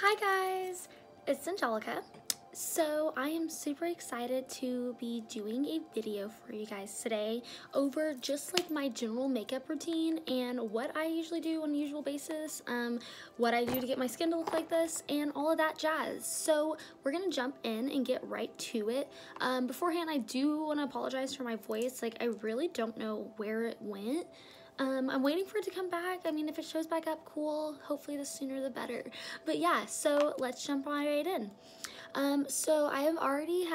Hi guys, it's Angelica. So I am super excited to be doing a video for you guys today over just like my general makeup routine and what I usually do on a usual basis, what I do to get my skin to look like this and all of that jazz. So we're gonna jump in and get right to it. Beforehand, I do want to apologize for my voice. Like, I really don't know where it went. I'm waiting for it to come back. I mean, if it shows back up, cool. Hopefully the sooner the better. But yeah, so let's jump right in. So I have already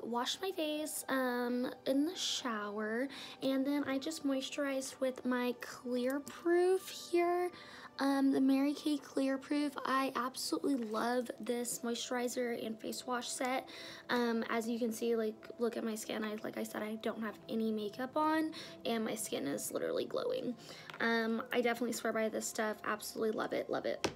washed my face in the shower, and then I just moisturized with my Clear Proof here. The Mary Kay Clear Proof. I absolutely love this moisturizer and face wash set. As you can see, like, look at my skin. Like I said, I don't have any makeup on, and my skin is literally glowing. I definitely swear by this stuff. Absolutely love it, love it.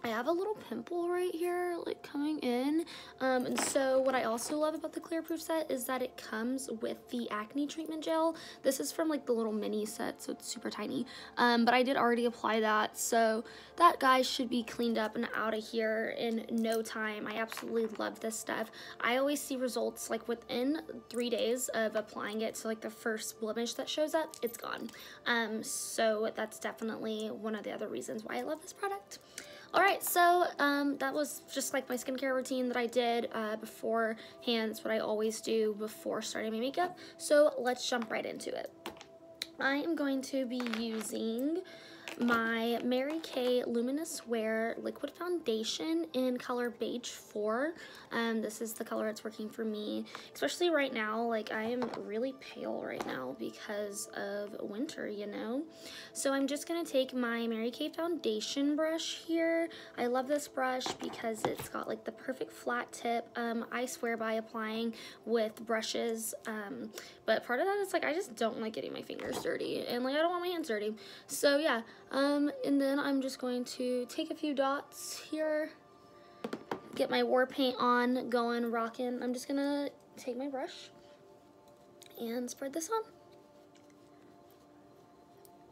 I have a little pimple right here, like, coming in, and so what I also love about the Clear Proof set is that it comes with the acne treatment gel. This is from like the little mini set, so it's super tiny, but I did already apply that, so that guy should be cleaned up and out of here in no time. I absolutely love this stuff. I always see results like within 3 days of applying it, so like the first blemish that shows up, it's gone. So that's definitely one of the other reasons why I love this product. Alright, so that was just like my skincare routine that I did beforehand. It's what I always do before starting my makeup. So let's jump right into it. I am going to be using my Mary Kay Luminous Wear Liquid Foundation in color Beige 4. This is the color it's working for me, especially right now. Like, I am really pale right now because of winter, you know? So I'm just going to take my Mary Kay foundation brush here. I love this brush because it's got like the perfect flat tip. I swear by applying with brushes, but part of that is like I just don't like getting my fingers dirty, and like I don't want my hands dirty. So yeah, and then I'm just going to take a few dots here, get my war paint on, going, rocking. I'm just gonna take my brush and spread this on.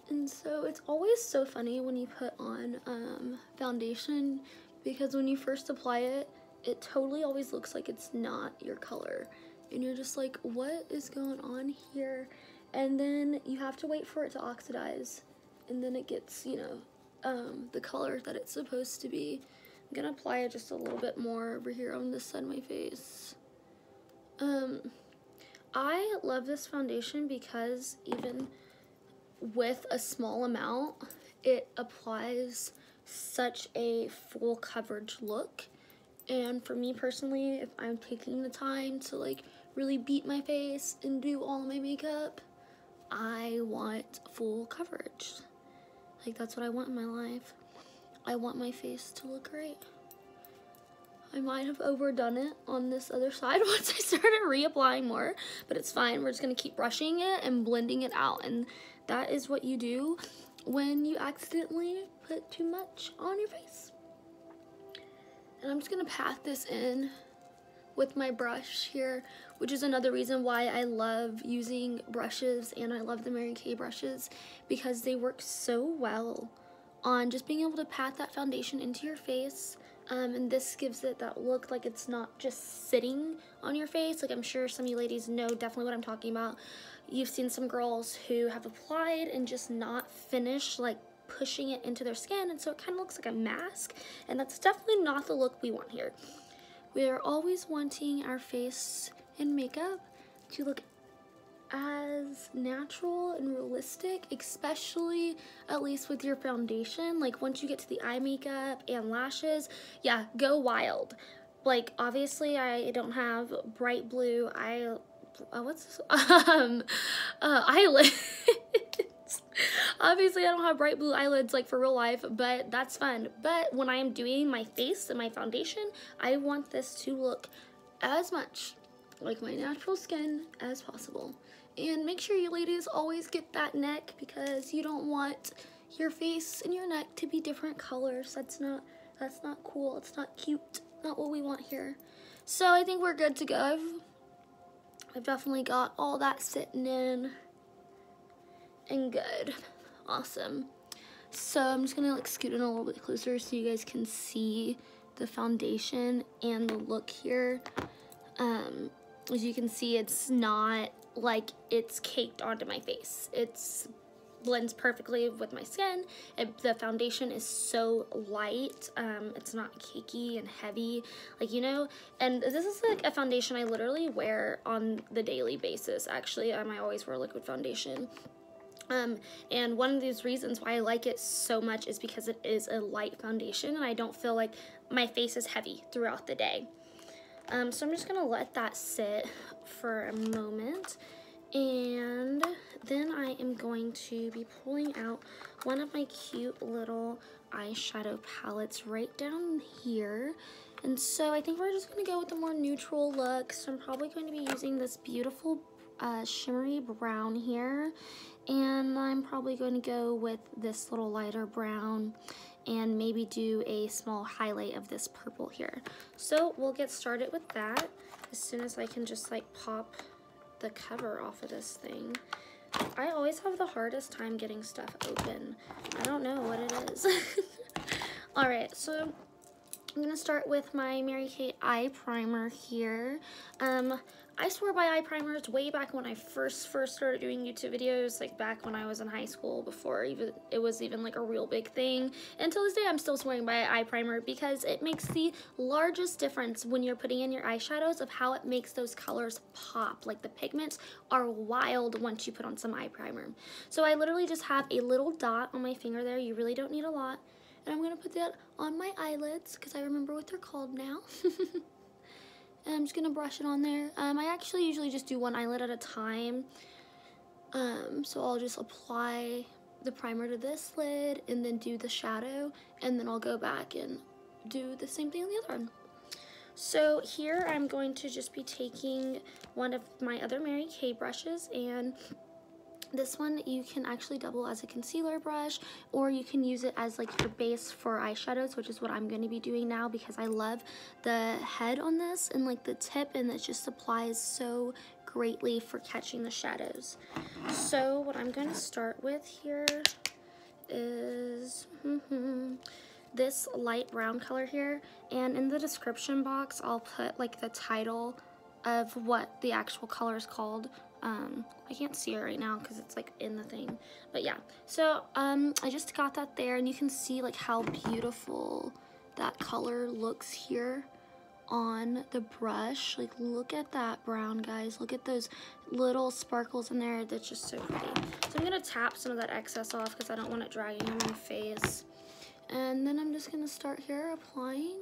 And so it's always so funny when you put on foundation, because when you first apply it, it totally always looks like it's not your color. And you're just like, what is going on here? And then you have to wait for it to oxidize. And then it gets, you know, the color that it's supposed to be. I'm gonna apply it just a little bit more over here on this side of my face. I love this foundation because even with a small amount, it applies such a full coverage look. And for me personally, if I'm taking the time to like really beat my face and do all my makeup, I want full coverage. Like, that's what I want in my life. I want my face to look great. I might have overdone it on this other side once I started reapplying more, but it's fine. We're just gonna keep brushing it and blending it out, and that is what you do when you accidentally put too much on your face. And I'm just gonna pat this in with my brush here, which is another reason why I love using brushes, and I love the Mary Kay brushes, because they work so well on just being able to pat that foundation into your face. And this gives it that look like it's not just sitting on your face. Like, I'm sure some of you ladies know definitely what I'm talking about. You've seen some girls who have applied and just not finished, like, pushing it into their skin, and so it kind of looks like a mask, and that's definitely not the look we want here. We are always wanting our face and makeup to look as natural and realistic, especially at least with your foundation. Like, once you get to the eye makeup and lashes, yeah, go wild. Like, obviously I don't have bright blue eyelids. Obviously I don't have bright blue eyelids like for real life, but that's fun. But when I am doing my face and my foundation, I want this to look as much like my natural skin as possible. And make sure you ladies always get that neck, because you don't want your face and your neck to be different colors. That's not cool. It's not cute. Not what we want here. So I think we're good to go. I've definitely got all that sitting in and good. Awesome. So I'm just gonna like scoot in a little bit closer so you guys can see the foundation and the look here. As you can see, it's not like it's caked onto my face. It's blends perfectly with my skin. The foundation is so light. It's not cakey and heavy, like, you know, and this is like a foundation I literally wear on the daily basis. Actually, I always wear liquid foundation. And one of these reasons why I like it so much is because it is a light foundation and I don't feel like my face is heavy throughout the day. So I'm just gonna let that sit for a moment, and then I am going to be pulling out one of my cute little eyeshadow palettes right down here. And so I think we're just gonna go with a more neutral look. So I'm probably going to be using this beautiful shimmery brown here, and I'm probably going to go with this little lighter brown and maybe do a small highlight of this purple here. So we'll get started with that as soon as I can just like pop the cover off of this thing. I always have the hardest time getting stuff open. I don't know what it is. Alright, so I'm gonna start with my Mary Kay eye primer here. I swore by eye primers way back when I first started doing YouTube videos, like back when I was in high school, before it was even like a real big thing. And till this day, I'm still swearing by eye primer because it makes the largest difference when you're putting in your eyeshadows of how it makes those colors pop. Like the pigments are wild once you put on some eye primer. So I literally just have a little dot on my finger there. You really don't need a lot. And I'm gonna put that on my eyelids because I remember what they're called now. And I'm just gonna brush it on there. I actually usually just do one eyelid at a time. So I'll just apply the primer to this lid and then do the shadow, and then I'll go back and do the same thing on the other one. So here I'm going to just be taking one of my other Mary Kay brushes, and this one you can actually double as a concealer brush, or you can use it as like your base for eyeshadows, which is what I'm going to be doing now because I love the head on this and like the tip, and it just applies so greatly for catching the shadows. So what I'm going to start with here is this light brown color here, and in the description box I'll put like the title of what the actual color is called. I can't see it right now because it's like in the thing, but yeah. So I just got that there, and you can see like how beautiful that color looks here on the brush. Like look at that brown, guys. Look at those little sparkles in there. That's just so pretty. So I'm gonna tap some of that excess off because I don't want it dragging on my face. And then I'm just gonna start here applying.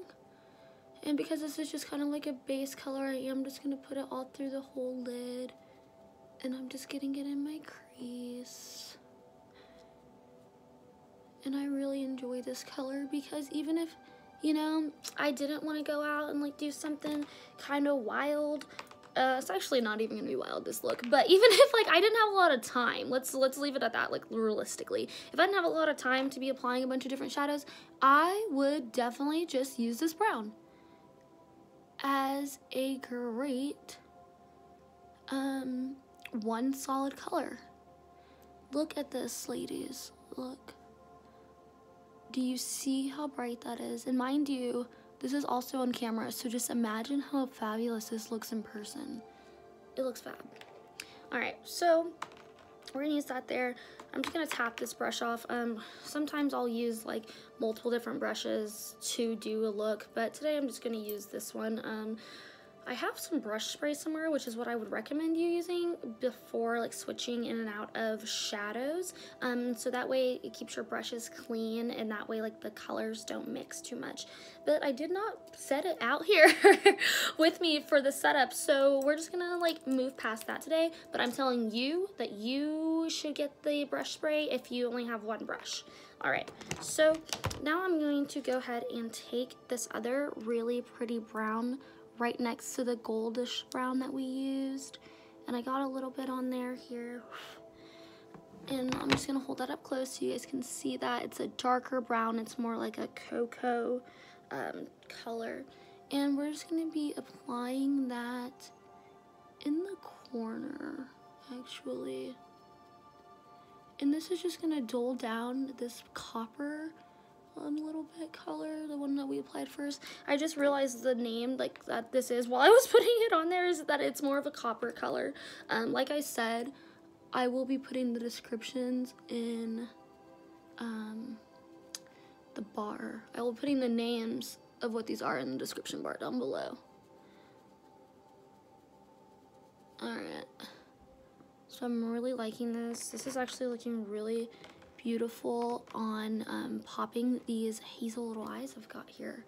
And because this is just kind of like a base color, I am just gonna put it all through the whole lid. And I'm just getting it in my crease. And I really enjoy this color because even if, you know, I didn't want to go out and like do something kind of wild, it's actually not even gonna be wild, this look, but even if like I didn't have a lot of time, let's leave it at that, like realistically. If I didn't have a lot of time to be applying a bunch of different shadows, I would definitely just use this brown as a great one solid color. Look at this, ladies. Look. Do you see how bright that is? And mind you, this is also on camera, so just imagine how fabulous this looks in person. It looks fab. Alright, so we're gonna use that there. I'm just gonna tap this brush off. Sometimes I'll use like multiple different brushes to do a look, but today I'm just gonna use this one. I have some brush spray somewhere, which is what I would recommend you using before like switching in and out of shadows. So that way it keeps your brushes clean, and that way like the colors don't mix too much. But I did not set it out here with me for the setup, so we're just gonna like move past that today. But I'm telling you that you should get the brush spray if you only have one brush. Alright, so now I'm going to go ahead and take this other really pretty brown right next to the goldish brown that we used, and I got a little bit on there here, and I'm just gonna hold that up close so you guys can see that it's a darker brown. It's more like a cocoa color, and we're just gonna be applying that in the corner actually, and this is just gonna dull down this copper a little bit color, the one that we applied first. I just realized the name like that this is while I was putting it on there is that it's more of a copper color. Like I said, I will be putting the descriptions in the bar. I will be putting the names of what these are in the description bar down below. Alright. So I'm really liking this. This is actually looking really beautiful on popping these hazel little eyes I've got here.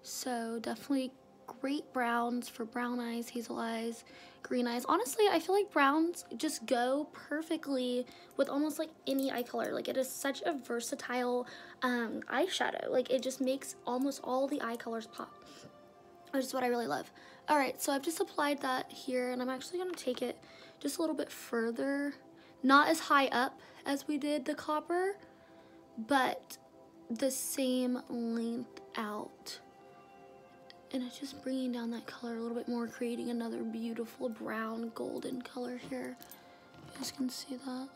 So definitely great browns for brown eyes, hazel eyes, green eyes. Honestly, I feel like browns just go perfectly with almost like any eye color. Like it is such a versatile eyeshadow. Like it just makes almost all the eye colors pop, which is what I really love. All right, so I've just applied that here, and I'm actually gonna take it just a little bit further. Not as high up as we did the copper, but the same length out. And it's just bringing down that color a little bit more, creating another beautiful brown golden color here. You guys can see that.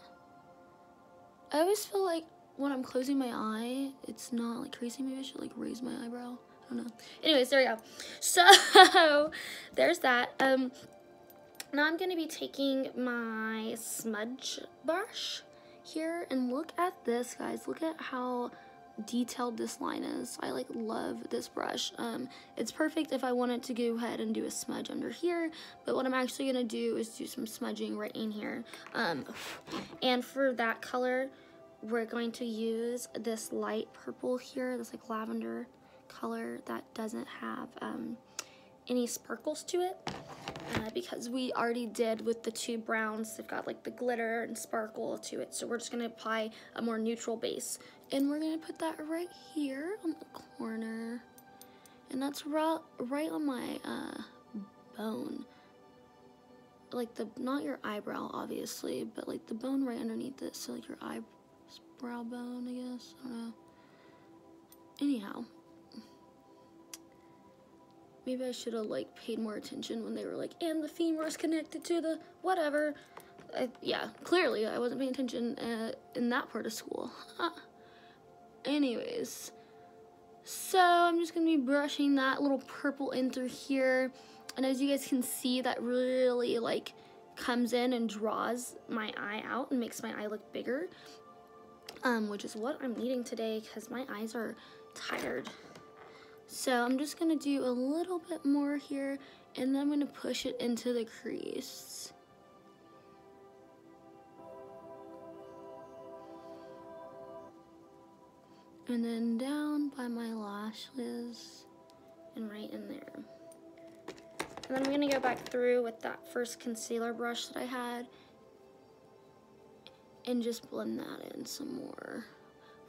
I always feel like when I'm closing my eye, it's not like crazy. Maybe I should like raise my eyebrow. I don't know. Anyways, there we go. So there's that. Now I'm gonna be taking my smudge brush here, and look at this, guys. Look at how detailed this line is. I like love this brush. It's perfect if I wanted to go ahead and do a smudge under here, but what I'm actually gonna do is do some smudging right in here. And for that color, we're going to use this light purple here, this like lavender color that doesn't have any sparkles to it, because we already did with the two browns. They've got like the glitter and sparkle to it, so we're just gonna apply a more neutral base, and we're gonna put that right here on the corner, and that's right on my bone, like the, not your eyebrow obviously, but like the bone right underneath it, so like your eyebrow bone, I guess. I don't know. Anyhow, maybe I should have like paid more attention when they were like, and the femur is connected to the whatever. Yeah, clearly I wasn't paying attention in that part of school. Anyways, so I'm just gonna be brushing that little purple in through here, and as you guys can see, that really like comes in and draws my eye out and makes my eye look bigger, which is what I'm needing today because my eyes are tired. So I'm just gonna do a little bit more here, and then I'm gonna push it into the crease. And then down by my lashes and right in there. And then I'm gonna go back through with that first concealer brush that I had and just blend that in some more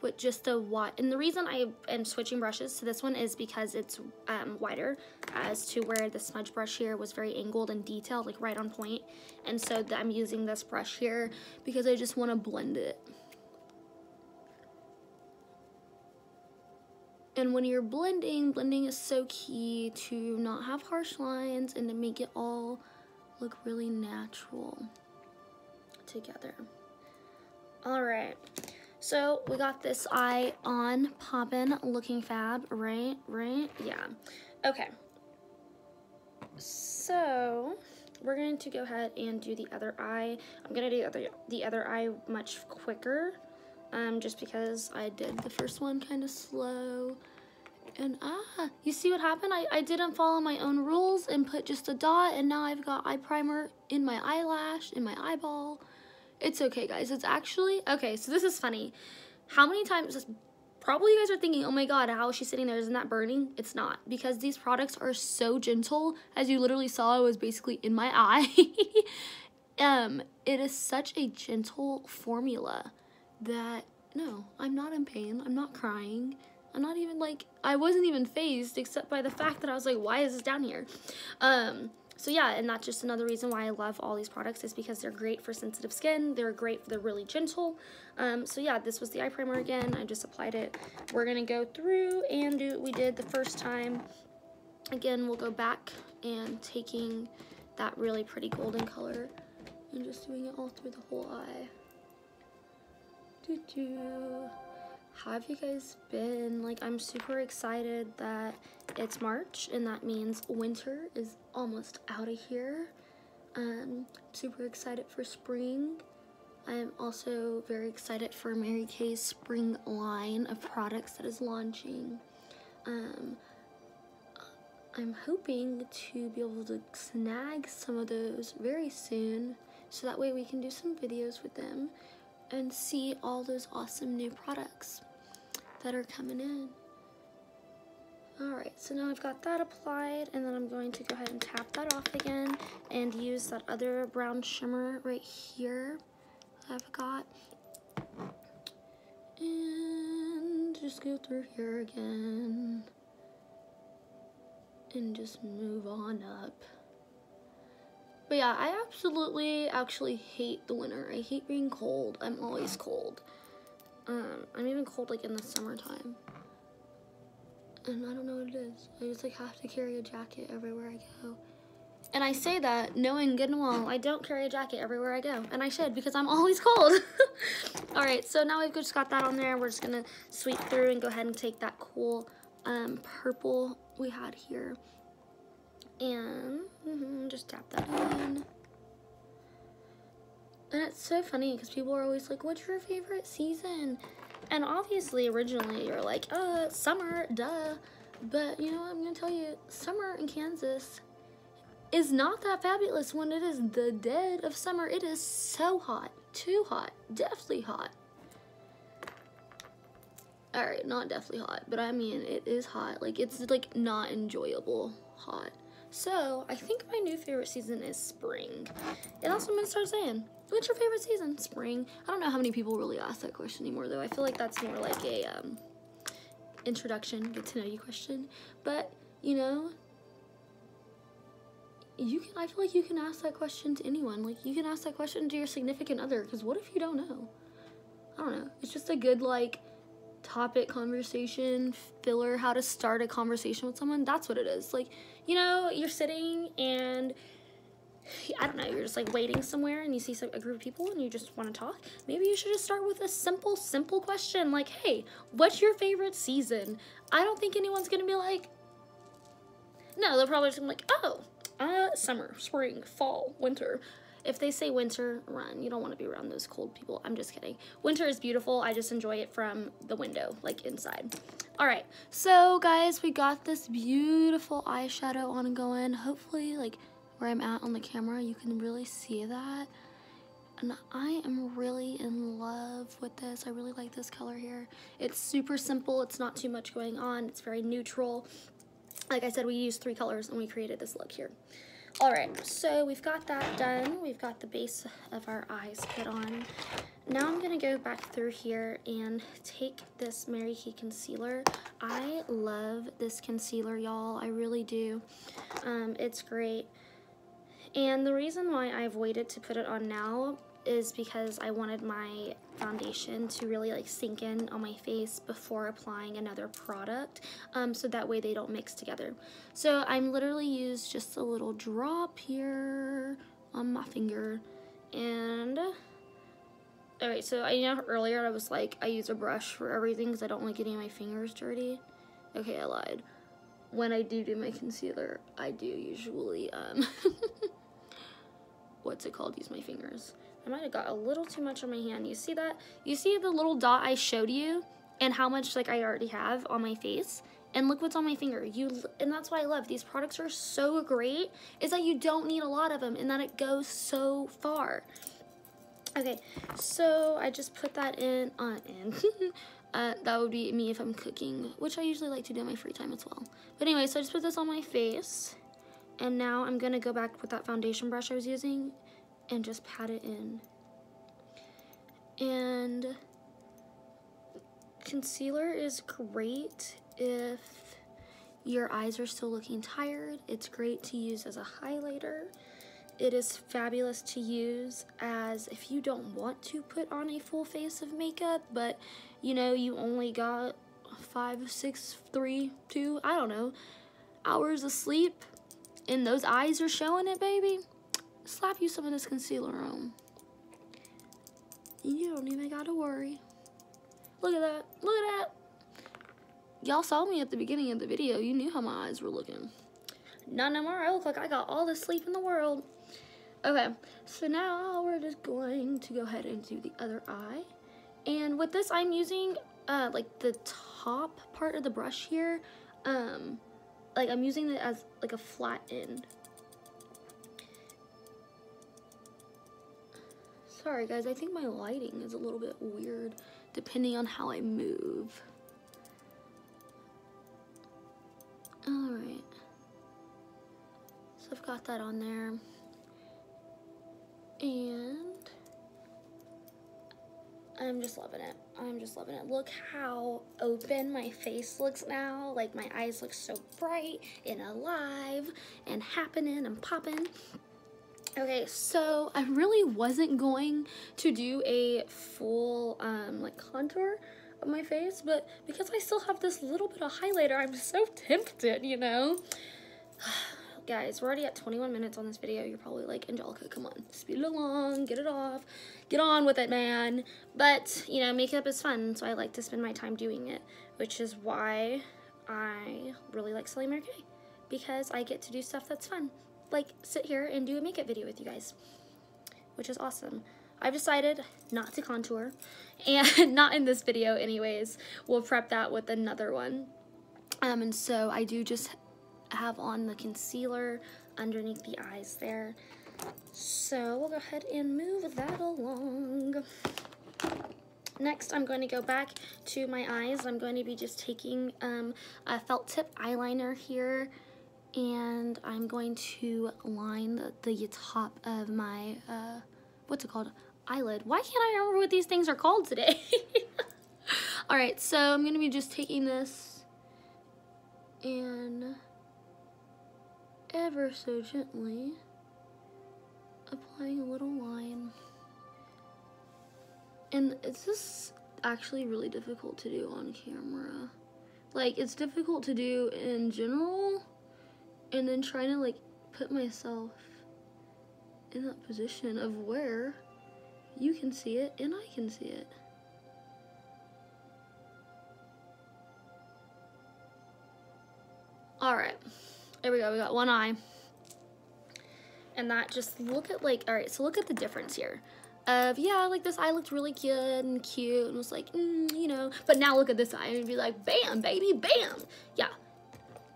with just a wide. And the reason I am switching brushes to this one is because it's wider, as to where the smudge brush here was very angled and detailed, like right on point. And so I'm using this brush here because I just want to blend it. And when you're blending is so key to not have harsh lines and to make it all look really natural together. All right, so we got this eye on, poppin', looking fab, right? Yeah. Okay. So we're going to go ahead and do the other eye. I'm gonna do the other eye much quicker, just because I did the first one kind of slow. And you see what happened? I didn't follow my own rules and put just a dot, and now I've got eye primer in my eyelash, in my eyeball. It's okay, guys. It's actually, okay, so this is funny. How many times, probably you guys are thinking, oh my god, how is she sitting there? Isn't that burning? It's not, because these products are so gentle. As you literally saw, it was basically in my eye. It is such a gentle formula that, no, I'm not in pain. I'm not crying. I'm not even like, I wasn't even fazed, except by the fact that I was like, why is this down here? So yeah, and that's just another reason why I love all these products, is because they're great for sensitive skin. They're really gentle. So yeah, this was the eye primer again. I just applied it. We're gonna go through and do what we did the first time. Again, we'll go back and taking that really pretty golden color and just doing it all through the whole eye. how have you guys been? Like, I'm super excited that it's March, and that means winter is almost out of here. Super excited for spring. I'm also very excited for Mary Kay's spring line of products that is launching. I'm hoping to be able to snag some of those very soon, so that way we can do some videos with them and see all those awesome new products that are coming in. Alright, so now I've got that applied, and then I'm going to go ahead and tap that off again and use that other brown shimmer right here I've got. And just go through here again and just move on up. But yeah, I absolutely actually hate the winter. I hate being cold. I'm always cold. I'm even cold like in the summertime. And I don't know what it is. I just like have to carry a jacket everywhere I go. And I say that knowing good and well I don't carry a jacket everywhere I go. And I should, because I'm always cold. Alright, so now we've just got that on there. We're just gonna sweep through and go ahead and take that cool purple we had here. And just tap that in. And it's so funny because people are always like, what's your favorite season? And obviously, originally, you're like, summer, duh. But, you know what, I'm going to tell you, summer in Kansas is not that fabulous when it is the dead of summer. It is so hot. Too hot. Deathly hot. Alright, not deathly hot, but I mean, it is hot. Like, it's, like, not enjoyable hot. So, I think my new favorite season is spring. And that's what I'm going to start saying. What's your favorite season? Spring. I don't know how many people really ask that question anymore, though. I feel like that's more like a introduction, get to know you question. But, you know, I feel like you can ask that question to anyone. Like, you can ask that question to your significant other, because what if you don't know? I don't know. It's just a good, like, topic conversation filler, how to start a conversation with someone. That's what it is. Like, you know, you're sitting and I don't know, you're just like waiting somewhere and you see a group of people and you just want to talk. Maybe you should just start with a simple question like, hey, what's your favorite season? I don't think anyone's gonna be like, no, they're probably just gonna be like, oh, summer, spring, fall, winter. If they say winter, run. You don't want to be around those cold people. I'm just kidding. Winter is beautiful. I just enjoy it from the window, like inside. All right, so guys, we got this beautiful eyeshadow on and going. Hopefully, like where I'm at on the camera, you can really see that. And I am really in love with this. I really like this color here. It's super simple. It's not too much going on. It's very neutral. Like I said, we used 3 colors and we created this look here. All right, so we've got that done. We've got the base of our eyes put on. Now I'm gonna go back through here and take this Mary Kay concealer. I love this concealer, y'all. I really do. It's great. And the reason why I've waited to put it on now is because I wanted my foundation to really like sink in on my face before applying another product, so that way they don't mix together. So I'm literally used just a little drop here on my finger. And all right, so I know earlier I was like, I use a brush for everything because I don't like getting my fingers dirty. Okay, I lied. When I do my concealer, I do usually what's it called, use my fingers. I might have got a little too much on my hand. You see that? You see the little dot I showed you and how much like I already have on my face? And look what's on my finger. And that's what I love. These products are so great, is that you don't need a lot of them and that it goes so far. Okay, so I just put that in. That would be me if I'm cooking, which I usually like to do in my free time as well. But anyway, so I just put this on my face. And now I'm gonna go back with that foundation brush I was using and just pat it in. And concealer is great if your eyes are still looking tired. It's great to use as a highlighter. It is fabulous to use as if you don't want to put on a full face of makeup, but you know, you only got 5, 6, 3, 2, I don't know, hours of sleep and those eyes are showing it, baby. Slap you some of this concealer on. You don't even gotta worry. Look at that. Look at that. Y'all saw me at the beginning of the video. You knew how my eyes were looking. Not no more. I look like I got all the sleep in the world. Okay, so now we're just going to go ahead and do the other eye. And with this, I'm using like the top part of the brush here. Like I'm using it as like a flat end. Sorry guys, I think my lighting is a little bit weird depending on how I move. Alright. So I've got that on there. And I'm just loving it. I'm just loving it. Look how open my face looks now. Like my eyes look so bright and alive and happening and popping. Okay, so I really wasn't going to do a full like contour of my face, but because I still have this little bit of highlighter, I'm so tempted, you know? Guys, we're already at 21 minutes on this video. You're probably like, Angelica, come on, speed it along, get it off, get on with it, man. But, you know, makeup is fun, so I like to spend my time doing it, which is why I really like Selling Mary Kay, because I get to do stuff that's fun, like sit here and do a makeup video with you guys, which is awesome. I've decided not to contour, and not in this video anyways. We'll prep that with another one. And so I do just have on the concealer underneath the eyes there. So we'll go ahead and move that along. Next, I'm going to go back to my eyes. I'm going to be just taking a felt tip eyeliner here, and I'm going to line the top of my, what's it called? Eyelid. Why can't I remember what these things are called today? Alright, so I'm going to be just taking this and ever so gently applying a little line. And it's just actually really difficult to do on camera. Like, it's difficult to do in general, and then trying to like put myself in that position of where you can see it and I can see it. Alright, there we go, we got one eye. And that, just look at like, alright, so look at the difference here. Yeah, like this eye looked really good and cute and was like, you know, but now look at this eye and it'd be like, bam, baby, bam. Yeah,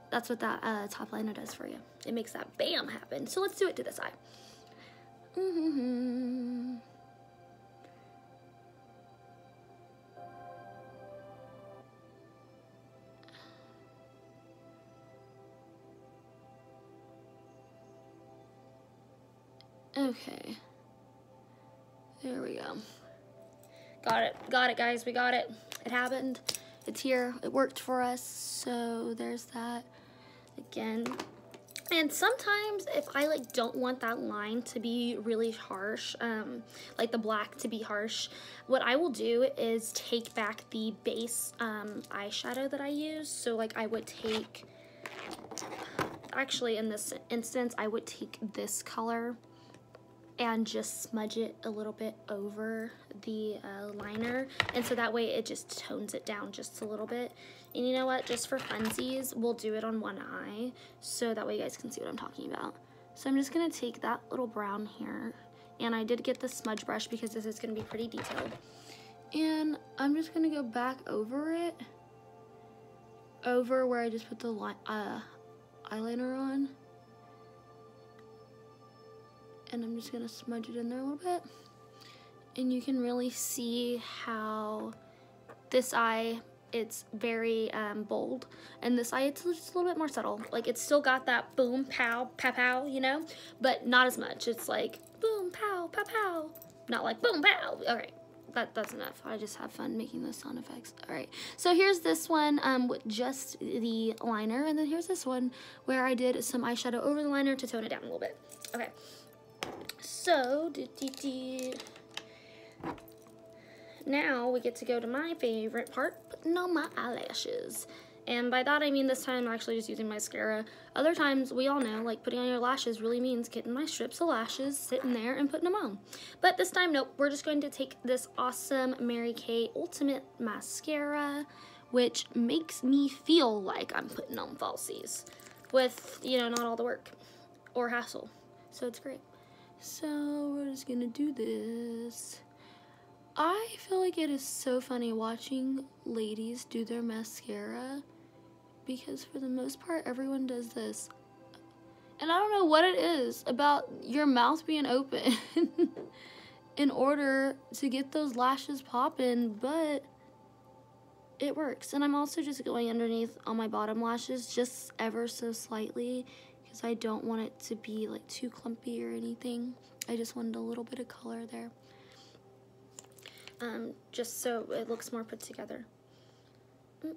that's what that top liner does for you. It makes that bam happen. So let's do it to this eye. Okay. There we go. Got it, guys. We got it. It happened. It's here. It worked for us. So there's that. Again. And sometimes if I like don't want that line to be really harsh, like the black to be harsh, what I will do is take back the base eyeshadow that I use. So like I would take, actually in this instance, I would take this color and just smudge it a little bit over the liner, and so that way it just tones it down just a little bit. And you know what, just for funsies, we'll do it on one eye, so that way you guys can see what I'm talking about. So I'm just gonna take that little brown here, and I did get the smudge brush because this is gonna be pretty detailed. And I'm just gonna go back over it, over where I just put the eyeliner on. And I'm just gonna smudge it in there a little bit. And you can really see how this eye, it's very bold. And this eye, it's just a little bit more subtle. Like, it's still got that boom, pow, pow, pow, you know? But not as much. It's like boom, pow, pow, pow. Not like boom, pow. All right, that's enough. I just have fun making those sound effects. All right, so here's this one with just the liner. And then here's this one where I did some eyeshadow over the liner to tone it down a little bit. Okay. So, now we get to go to my favorite part, putting on my eyelashes. And by that I mean this time I'm actually just using mascara. Other times, we all know, like putting on your lashes really means getting my strips of lashes, sitting there and putting them on. But this time, nope, we're just going to take this awesome Mary Kay Ultimate Mascara, which makes me feel like I'm putting on falsies with, you know, not all the work or hassle. So it's great. So we're just gonna do this. I feel like it is so funny watching ladies do their mascara, because for the most part everyone does this. And I don't know what it is about your mouth being open in order to get those lashes popping, but it works. And I'm also just going underneath on my bottom lashes just ever so slightly, because I don't want it to be like too clumpy or anything. I just wanted a little bit of color there. Just so it looks more put together.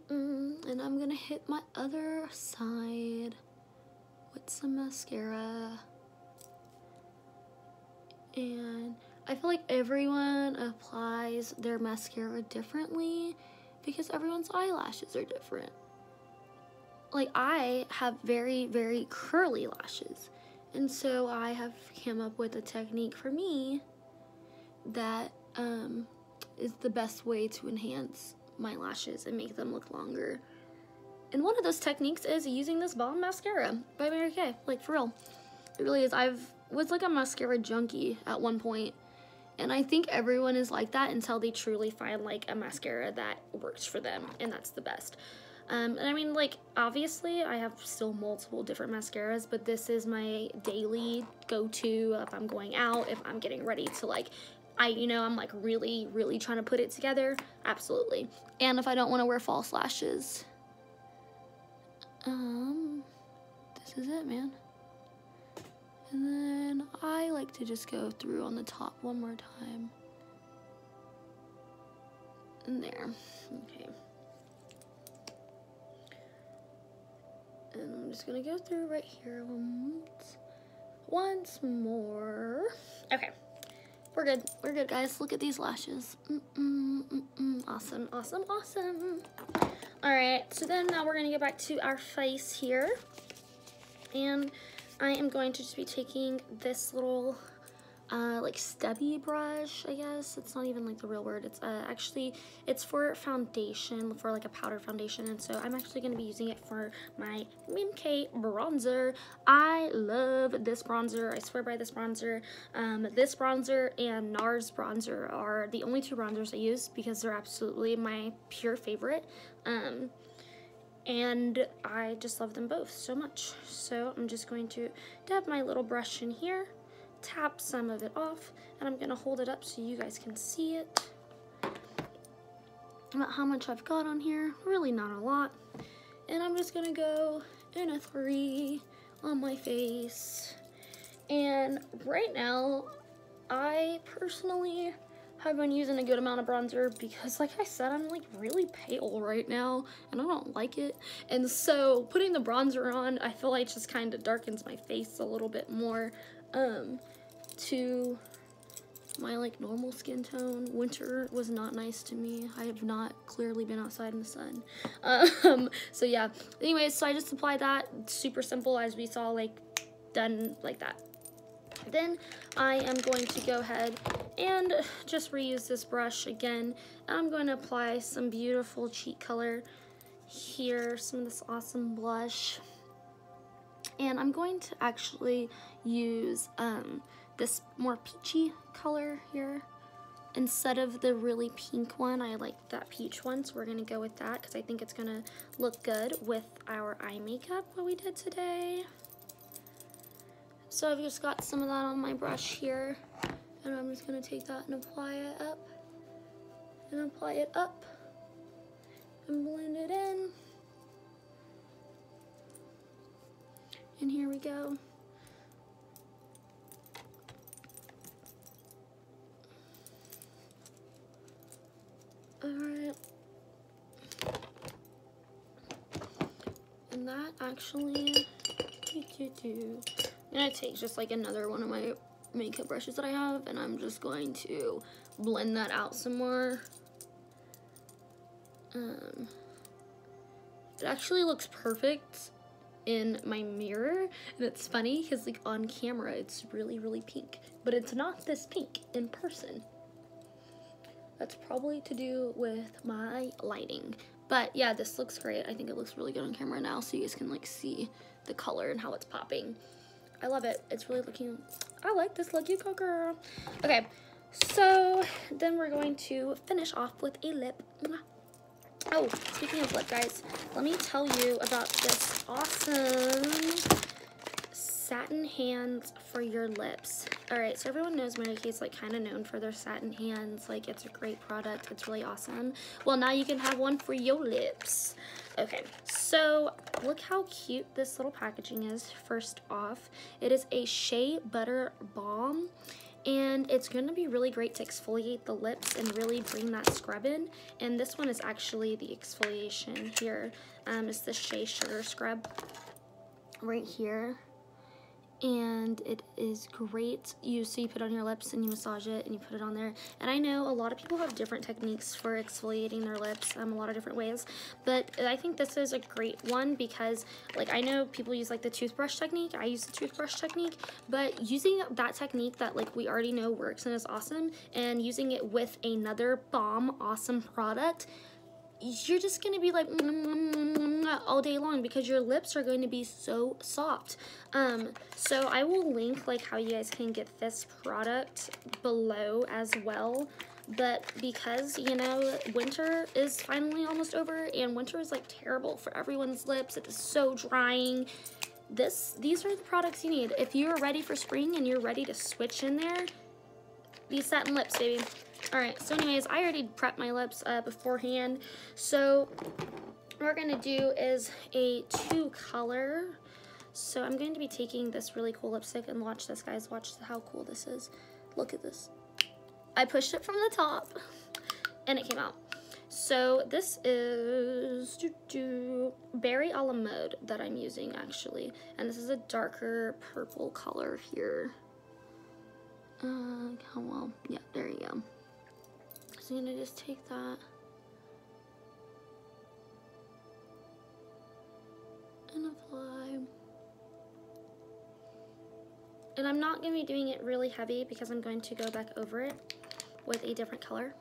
And I'm gonna hit my other side with some mascara. And I feel like everyone applies their mascara differently because everyone's eyelashes are different. Like, I have very, very curly lashes, and so I have come up with a technique for me that is the best way to enhance my lashes and make them look longer. And one of those techniques is using this Bomb Mascara by Mary Kay. Like, for real. It really is. I was like a mascara junkie at one point, and I think everyone is like that until they truly find like a mascara that works for them, and that's the best. And I mean, like, obviously I have still multiple different mascaras, but this is my daily go-to if I'm going out, if I'm getting ready to, like, I'm like really, really trying to put it together. Absolutely. And if I don't want to wear false lashes, this is it, man. And then I like to just go through on the top one more time. And there. Okay. And I'm just gonna go through right here once more. Okay. We're good. We're good, guys. Look at these lashes. Awesome, awesome, awesome. All right, so then now we're gonna get back to our face here. And I am going to just be taking this little like stubby brush, I guess. It's not even like the real word. It's actually, it's for foundation, for like a powdered foundation. And so I'm actually going to be using it for my Mary Kay bronzer. I love this bronzer. I swear by this bronzer. This bronzer and NARS bronzer are the only two bronzers I use because they're absolutely my pure favorite. And I just love them both so much. So I'm just going to dab my little brush in here, tap some of it off, and I'm gonna hold it up so you guys can see it. About how much I've got on here, really not a lot. And I'm just gonna go in a 3 on my face. And right now, I personally have been using a good amount of bronzer because, like I said, I'm like really pale right now and I don't like it. And so putting the bronzer on, I feel like just kind of darkens my face a little bit more to my like normal skin tone. Winter was not nice to me. I have not clearly been outside in the sun. So yeah, anyways, so I just applied that. Super simple, as we saw, like done like that. Then I am going to go ahead and just reuse this brush again. I'm going to apply some beautiful cheek color here, some of this awesome blush. And I'm going to actually use this more peachy color here instead of the really pink one. I like that peach one, so we're going to go with that because I think it's going to look good with our eye makeup that we did today. So I've just got some of that on my brush here, and I'm just going to take that and apply it up, and blend it in. And here we go. Alright. And that actually, I'm gonna take just like another one of my makeup brushes that I have, and I'm just going to blend that out some more. It actually looks perfect in my mirror, and it's funny because like on camera it's really, really pink, but it's not this pink in person. That's probably to do with my lighting. But yeah, this looks great. I think it looks really good on camera now, so you guys can like see the color and how it's popping. I love it. It's really looking, I like this look. You go, girl. Okay, so then we're going to finish off with a lip. Oh, speaking of lip, guys, let me tell you about this awesome satin hands for your lips. All right, so everyone knows Mary Kay's like kind of known for their satin hands. Like, it's a great product. It's really awesome. Well, now you can have one for your lips. Okay, so look how cute this little packaging is. First off, it is a shea butter balm, and it's going to be really great to exfoliate the lips and really bring that scrub in. And this one is actually the exfoliation here. It's the shea sugar scrub right here. And it is great. So you put it on your lips and you massage it and you put it on there. And I know a lot of people have different techniques for exfoliating their lips, a lot of different ways. But I think this is a great one because, like, I know people use like the toothbrush technique. I use the toothbrush technique, but using that technique that like we already know works and is awesome, and using it with another bomb awesome product, you're just gonna be like all day long because your lips are going to be so soft. So I will link like how you guys can get this product below as well. But because, you know, winter is finally almost over, and winter is like terrible for everyone's lips. It is so drying. These are the products you need. If you're ready for spring and you're ready to switch in there, these satin lips, baby. Alright, so anyways, I already prepped my lips beforehand. So what we're going to do is a 2-color. So I'm going to be taking this really cool lipstick, and watch this, guys. Watch how cool this is. Look at this. I pushed it from the top, and it came out. So this is Berry a la Mode that I'm using, actually. And this is a darker purple color here. How well? Yeah, there you go. So I'm gonna just take that and apply. And I'm not gonna be doing it really heavy because I'm going to go back over it with a different color.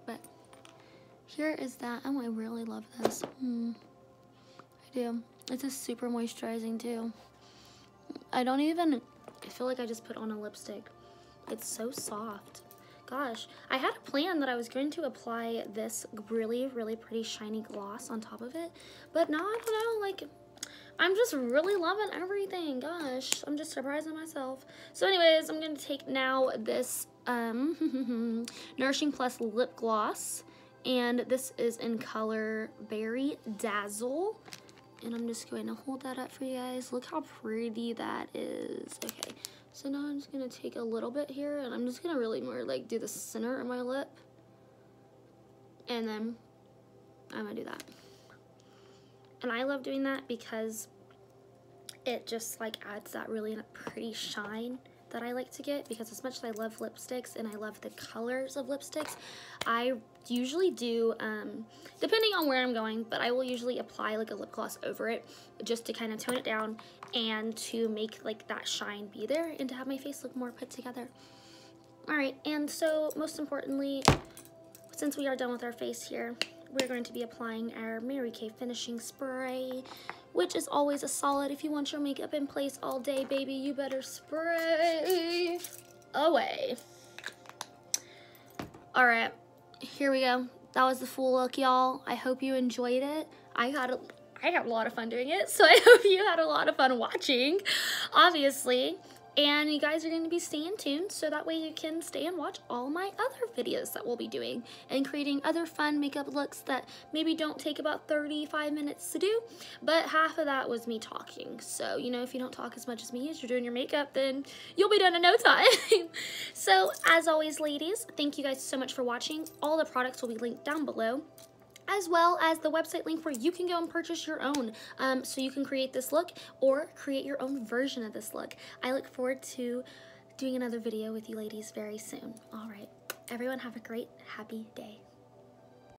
But here is that. Oh, I really love this. I do. It's a super moisturizing too. I feel like I just put on a lipstick. It's so soft. Gosh, I had a plan that I was going to apply this really, really pretty shiny gloss on top of it, but now I don't know, like, I'm just really loving everything. Gosh, I'm just surprising myself. So anyways, I'm going to take now this Nourishing Plus lip gloss, and this is in color Berry Dazzle, and I'm just going to hold that up for you guys. Look how pretty that is. Okay. So now I'm just going to take a little bit here, and I'm just going to really more like do the center of my lip. And then I'm going to do that. And I love doing that because it just like adds that really pretty shine that I like to get, because as much as I love lipsticks and I love the colors of lipsticks, I usually do, depending on where I'm going, but I will usually apply like a lip gloss over it just to kind of tone it down and to make like that shine be there and to have my face look more put together. Alright, and so most importantly, since we are done with our face here, we're going to be applying our Mary Kay finishing spray, which is always a solid. If you want your makeup in place all day, baby, you better spray away. All right, here we go. That was the full look, y'all. I hope you enjoyed it. I had a lot of fun doing it, so I hope you had a lot of fun watching, obviously. And you guys are going to be staying tuned so that way you can stay and watch all my other videos that we'll be doing and creating other fun makeup looks that maybe don't take about 35 minutes to do, but half of that was me talking. So, you know, if you don't talk as much as me as you're doing your makeup, then you'll be done in no time. So, as always, ladies, thank you guys so much for watching. All the products will be linked down below, as well as the website link where you can go and purchase your own, so you can create this look or create your own version of this look. I look forward to doing another video with you ladies very soon. All right, everyone have a great, happy day.